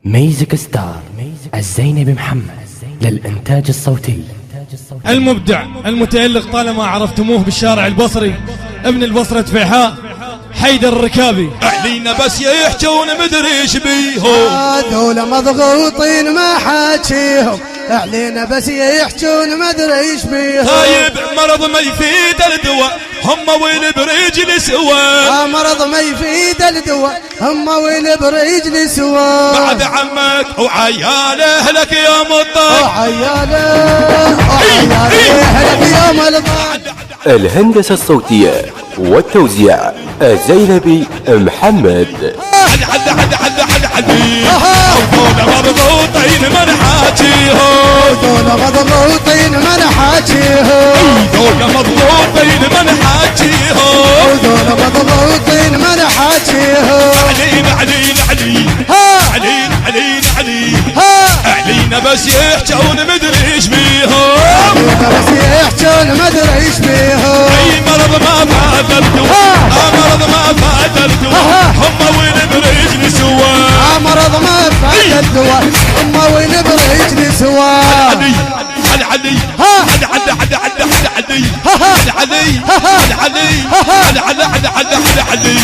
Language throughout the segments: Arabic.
ميوزك ستار الزينبي محمد للإنتاج الصوتي. المبدع المتألق طالما عرفتموه بالشارع البصري، ابن البصرة فيحاء، حيدر الركابي. أهلينا بس يحجون مدري ايش بيهم، هذول مضغوطين ما حاجيهم. أهلينا بس يحجون مدري ايش بيهم. طيب مرض ما يفيد الدواء، هم والبريج سوا. مرض ما يفيد الدواء، هم والبريج سوا. بعد عمك وعياله لك يا مطر، وعياله لك يا مطر. الهندسة الصوتية والتوزيع الزينبي محمد. هذول مضغوطين من حاجيهم، هذول مضغوطين من حاجيهم. هذول مضغوطين من حاجيهم، هذول مضغوطين من حاجيهم. علينا علينا علينا علينا علينا علينا بس يحجون مدري ايش بيهم. علينا بس يحجون مدري ايش بيهم. اي مرض ما فادلتوا، مرض ما فادلتوا، هم والبريج سوا. مرض ما فاد الدواء، هم والبريج سوا. علي علي علي علي علي علي علي علي علي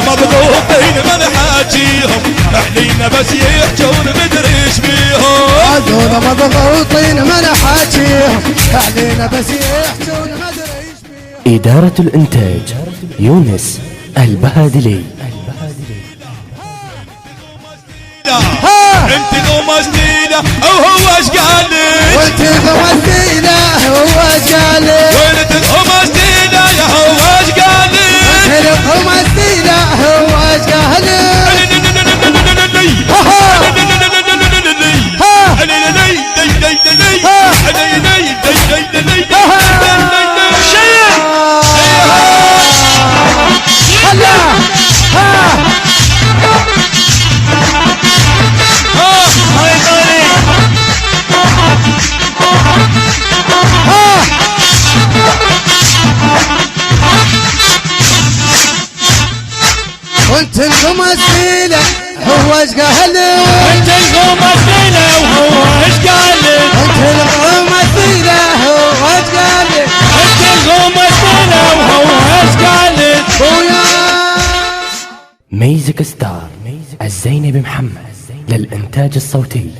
مضغوطين من حاجيهم. أهلينا بس يحجون مدري ايش بيهم. هذول مضغوطين من حاجيهم. أهلينا بس يحجون مدري ايش بيهم. إدارة الإنتاج يونس البهادلي. انت غمزتينا وهو ايش قال لك؟ وانت غمزتينا هو ايش قال لك؟ وانت غمزتينا يا هو ايش قال لك؟ وانت غمزتينا هو ايش قال لك؟ وانت الغمزتينا هو ايش قال لك؟ انت الغمزتينا وهو ايش قال لك؟ انت الغمزتينا هو ايش قال لك؟ انت الغمزتينا وهو ايش قال لك؟ ميوزك ستار الزينبي محمد للإنتاج الصوتي.